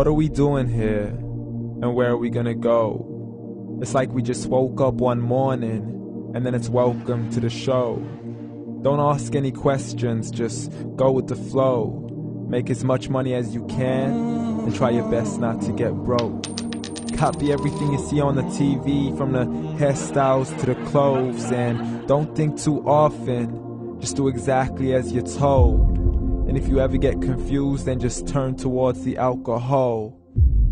What are we doing here? And where are we gonna go? It's like we just woke up one morning and then it's welcome to the show. Don't ask any questions, just go with the flow. Make as much money as you can and try your best not to get broke. Copy everything you see on the TV, from the hairstyles to the clothes, and don't think too often, just do exactly as you're told. And if you ever get confused, then just turn towards the alcohol.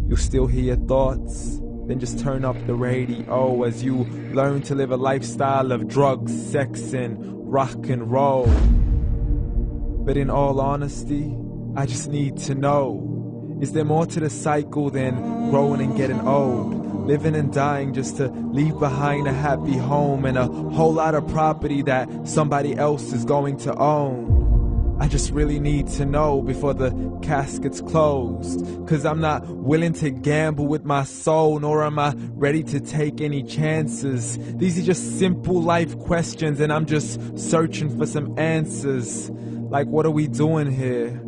You'll still hear your thoughts, then just turn up the radio as you learn to live a lifestyle of drugs, sex, and rock and roll. But in all honesty, I just need to know, is there more to the cycle than growing and getting old? Living and dying just to leave behind a happy home and a whole lot of property that somebody else is going to own. I just really need to know before the casket's closed, 'cause I'm not willing to gamble with my soul, nor am I ready to take any chances. These are just simple life questions and I'm just searching for some answers. Like, what are we doing here?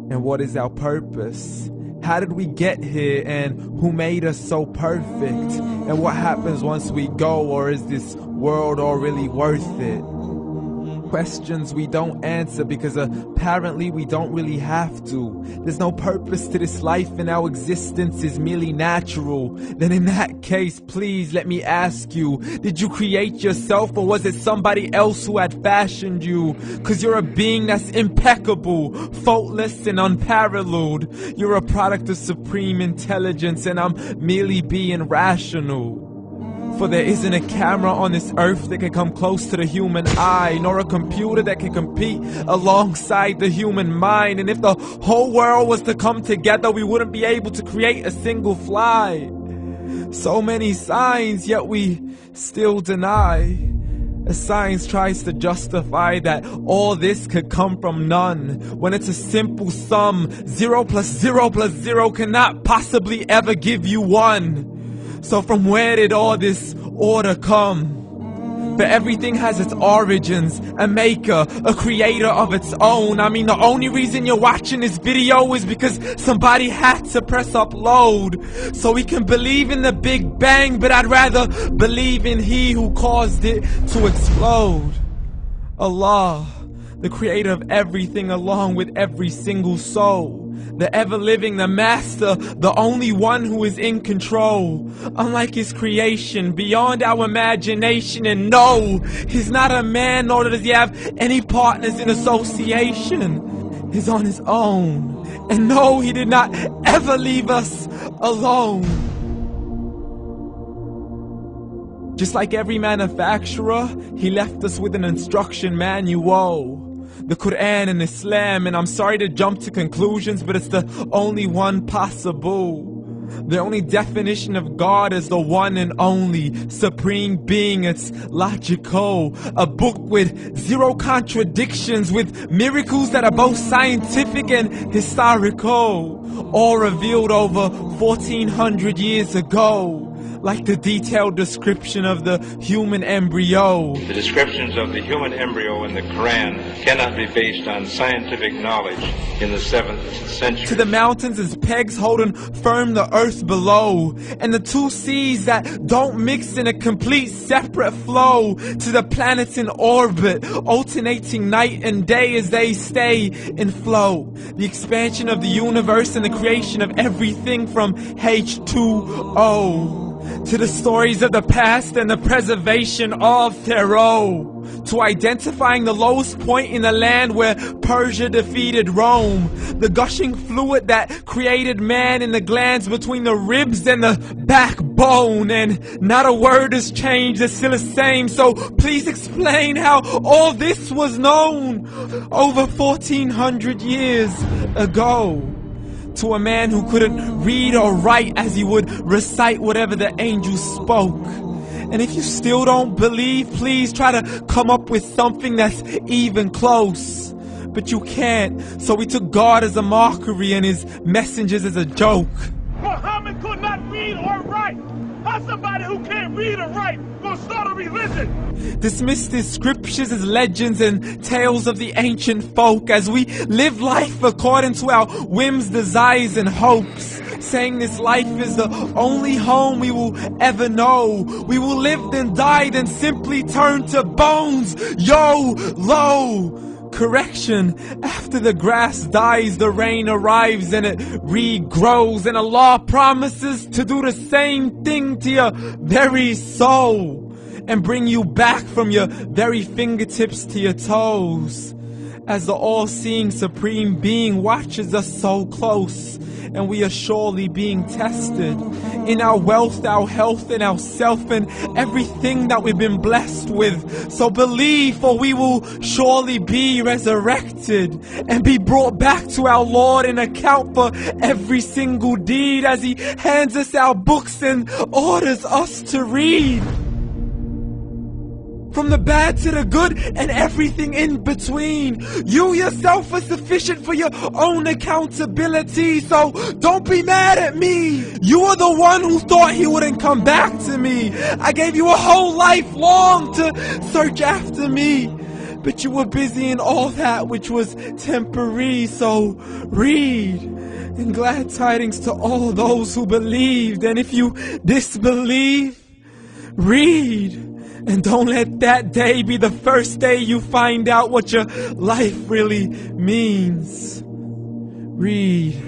And what is our purpose? How did we get here, and who made us so perfect? And what happens once we go, or is this world all really worth it? Questions we don't answer because apparently we don't really have to. There's no purpose to this life and our existence is merely natural. Then in that case, please let me ask you, did you create yourself, or was it somebody else who had fashioned you? 'Cause you're a being that's impeccable, faultless and unparalleled. You're a product of supreme intelligence and I'm merely being rational. For there isn't a camera on this earth that can come close to the human eye, nor a computer that can compete alongside the human mind. And if the whole world was to come together, we wouldn't be able to create a single fly. So many signs, yet we still deny. As science tries to justify that all this could come from none, when it's a simple sum. 0 plus 0 plus 0 cannot possibly ever give you 1. So from where did all this order come? But everything has its origins, a maker, a creator of its own. I mean, the only reason you're watching this video is because somebody had to press upload. So we can believe in the Big Bang, but I'd rather believe in He who caused it to explode. Allah, the creator of everything along with every single soul. The ever-living, the master, the only one who is in control. Unlike his creation, beyond our imagination. And no, he's not a man, nor does he have any partners in association. He's on his own. And no, he did not ever leave us alone. Just like every manufacturer, he left us with an instruction manual. The Quran and Islam, and I'm sorry to jump to conclusions, but it's the only one possible. The only definition of God is the one and only supreme being. It's logical, a book with 0 contradictions, with miracles that are both scientific and historical, all revealed over 1400 years ago. Like the detailed description of the human embryo. The descriptions of the human embryo in the Quran cannot be based on scientific knowledge in the 7th century. To the mountains as pegs holding firm the earth below, and the 2 seas that don't mix in a complete separate flow. To the planets in orbit, alternating night and day as they stay in flow. The expansion of the universe and the creation of everything from H2O. To the stories of the past and the preservation of Pharaoh. To identifying the lowest point in the land where Persia defeated Rome. The gushing fluid that created man in the glands between the ribs and the backbone. And not a word has changed, it's still the same. So please explain how all this was known over 1400 years ago. To a man who couldn't read or write, as he would recite whatever the angels spoke. And if you still don't believe, please try to come up with something that's even close. But you can't, so we took God as a mockery and his messengers as a joke. Muhammad could not read or write. How's somebody who can't read or write gonna start a religion? Dismiss his scriptures as legends and tales of the ancient folk, as we live life according to our whims, desires, and hopes. saying this life is the only home we will ever know. We will live then die then simply turn to bones. YOLO! Correction, after the grass dies, the rain arrives and it regrows, and Allah promises to do the same thing to your very soul and bring you back from your very fingertips to your toes, as the all-seeing supreme being watches us so close, and we are surely being tested in our wealth, our health, and our self, and everything that we've been blessed with. So believe, for we will surely be resurrected and be brought back to our Lord and account for every single deed, as He hands us our books and orders us to read. From the bad to the good and everything in between. You yourself are sufficient for your own accountability, so don't be mad at me. You are the one who thought He wouldn't come back to me. I gave you a whole life long to search after me, but you were busy in all that which was temporary. So read, and glad tidings to all those who believed. And if you disbelieve, read. And don't let that day be the first day you find out what your life really means. Read.